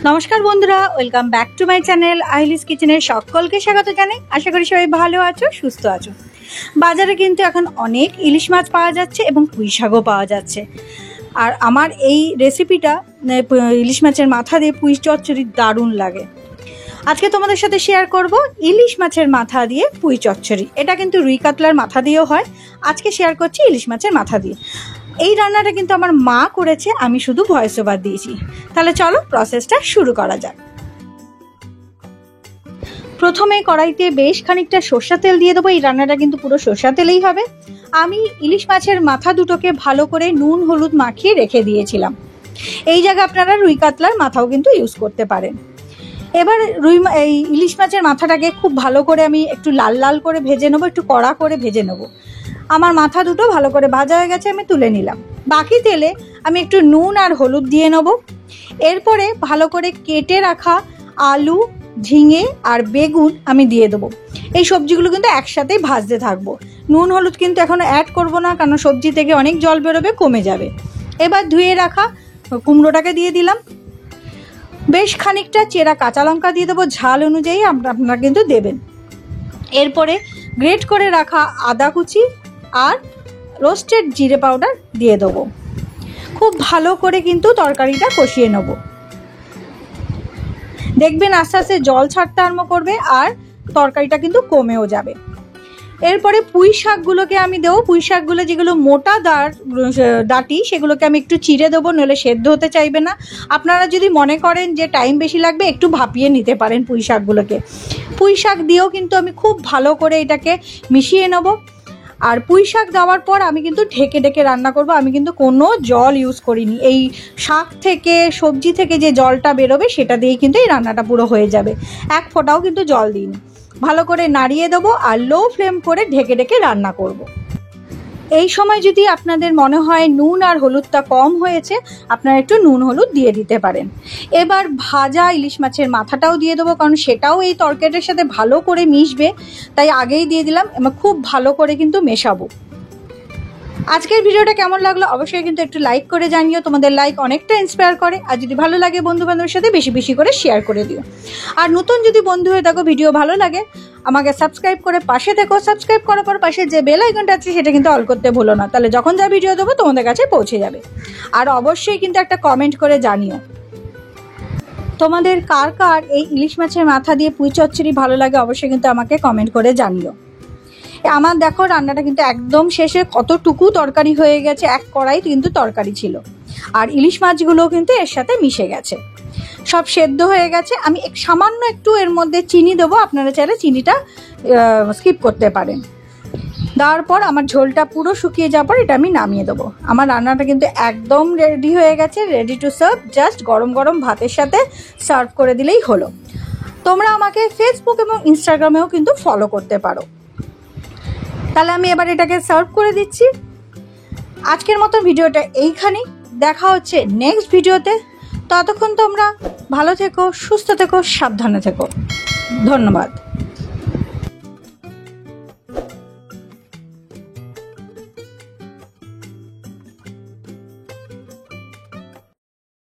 নমস্কার বন্ধুরা, welcome back to my channel Ahilis কিচেনের সকলকে স্বাগত জানাই। আশা করি সবাই ভালো আছো, সুস্থ আছো। বাজারে কিন্তু এখন অনেক ইলিশ মাছ পাওয়া যাচ্ছে এবং পুঁই শাকও পাওয়া যাচ্ছে। আর আমার এই রেসিপিটা ইলিশ মাছের মাথা দিয়ে পুঁই চচ্চড়ি দারুণ লাগে। আজকে তোমাদের সাথে শেয়ার করব ইলিশ মাছের মাথা দিয়ে পুঁই চচ্চড়ি। এটা কিন্তু রুই কাতলার মাথা দিয়েও হয়, আজকে শেয়ার করছি ইলিশ মাছের মাথা দিয়ে। এই রান্নাটা কিন্তু আমার মা করেছে, আমি শুধু ভয়েস ওভার দিয়েছি। তাহলে চলো প্রসেসটা শুরু করা যাক। প্রথমে কড়াইতে বেশ খানিকটা সরষা তেল দিয়ে দেবো। এই রান্নাটা কিন্তু পুরো সরষা তেলেই হবে। আমি ইলিশ মাছের মাথা দুটোকে ভালো করে নুন হলুদ মাখিয়ে রেখে দিয়েছিলাম। এই জায়গায় আপনারা রুই কাতলার মাথাও কিন্তু ইউজ করতে পারেন। এবার এই ইলিশ মাছের মাথাটাকে খুব ভালো করে আমি একটু লাল লাল করে ভেজে নেবো, একটু কড়া করে ভেজে নেবো। আমার মাথা দুটো ভালো করে ভাজা হয়ে গেছে, আমি তুলে নিলাম। বাকি তেলে আমি একটু নুন আর হলুদ দিয়ে নেবো। এরপরে ভালো করে কেটে রাখা আলু, ঝিঙে আর বেগুন আমি দিয়ে দেবো। এই সবজিগুলো কিন্তু একসাথেই ভাজতে থাকবো। নুন হলুদ কিন্তু এখন অ্যাড করবো না, কারণ সবজি থেকে অনেক জল বেরোবে, কমে যাবে। এবার ধুয়ে রাখা কুমড়োটাকে দিয়ে দিলাম। বেশ খানিকটা চেরা কাঁচা লঙ্কা দিয়ে দেবো, ঝাল অনুযায়ী আপনারা কিন্তু দেবেন। এরপরে গ্রেট করে রাখা আদা কুচি আর রোস্টেড জিরে পাউডার দিয়ে দেবো। খুব ভালো করে কিন্তু তরকারিটা কষিয়ে নেব। দেখবেন আস্তে আস্তে জল ছাড়তে আরম্ভ করবে আর তরকারিটা কিন্তু কমেও যাবে। এরপরে পুঁই শাকগুলোকে আমি দেবো। পুঁই শাকগুলো যেগুলো মোটা ডাঁটি, সেগুলোকে আমি একটু চিড়ে দেবো, নইলে সেদ্ধ হতে চাইবে না। আপনারা যদি মনে করেন যে টাইম বেশি লাগবে, একটু ভাপিয়ে নিতে পারেন পুঁই শাকগুলোকে। পুঁই শাক দিয়েও কিন্তু আমি খুব ভালো করে এটাকে মিশিয়ে নেব। আর পুঁই শাক দেওয়ার পর আমি কিন্তু ঢেকে ঢেকে রান্না করব। আমি কিন্তু কোনো জল ইউজ করিনি। এই শাক থেকে, সবজি থেকে যে জলটা বেরোবে সেটা দিয়েই কিন্তু এই রান্নাটা পুরো হয়ে যাবে। এক ফোঁটাও কিন্তু জল দিইনি। ভালো করে নাড়িয়ে দেবো আর লো ফ্লেম করে ঢেকে ঢেকে রান্না করব। এই সময় যদি আপনাদের মনে হয় নুন আর হলুদটা কম হয়েছে, আপনারা একটু নুন হলুদ দিয়ে দিতে পারেন। এবার ভাজা ইলিশ মাছের মাথাটাও দিয়ে দেবো, কারণ সেটাও এই তরকারির সাথে ভালো করে মিশবে, তাই আগেই দিয়ে দিলাম। এবং খুব ভালো করে কিন্তু মেশাবো। আজকের ভিডিওটা কেমন লাগলো অবশ্যই কিন্তু একটু লাইক করে জানিও। তোমাদের লাইক অনেকটা ইন্সপায়ার করে। আর যদি ভালো লাগে বন্ধু বান্ধবের সাথে বেশি বেশি করে শেয়ার করে দিও। আর নতুন যদি বন্ধু হয়ে থাকো, ভিডিও ভালো লাগে, আমাকে সাবস্ক্রাইব করে পাশে থেকো। সাবস্ক্রাইব করার পর পাশে যে বেল আইকনটা আছে সেটা কিন্তু অল করতে ভুলো না, তাহলে যখন যা ভিডিও দেবো তোমাদের কাছে পৌঁছে যাবে। আর অবশ্যই কিন্তু একটা কমেন্ট করে জানিও তোমাদের কার কার এই ইলিশ মাছের মাথা দিয়ে পুঁই চচ্চড়ি ভালো লাগে। অবশ্যই কিন্তু আমাকে কমেন্ট করে জানিও। আমার দেখো রান্নাটা কিন্তু একদম শেষে কতটুকু তরকারি হয়ে গেছে, এক কড়াই কিন্তু তরকারি ছিল। আর ইলিশ মাছগুলোও কিন্তু এর সাথে মিশে গেছে, সব সেদ্ধ হয়ে গেছে। আমি সামান্য একটু এর মধ্যে চিনি দেবো, আপনারা চাইলে চিনিটা স্কিপ করতে পারেন। দেওয়ার পর আমার ঝোলটা পুরো শুকিয়ে যাওয়ার পর এটা আমি নামিয়ে দেবো। আমার রান্নাটা কিন্তু একদম রেডি হয়ে গেছে, রেডি টু সার্ভ। জাস্ট গরম গরম ভাতের সাথে সার্ভ করে দিলেই হলো। তোমরা আমাকে ফেসবুক এবং ইনস্টাগ্রামেও কিন্তু ফলো করতে পারো। তাহলে আমি এবার এটাকে সার্ভ করে দিচ্ছি। আজকের মতো ভিডিওটা এইখানেই, দেখা হচ্ছে নেক্সট ভিডিওতে। ততক্ষণ তোমরা ভালো থেকো, সুস্থ থেকো, সাবধানে থেকো। ধন্যবাদ।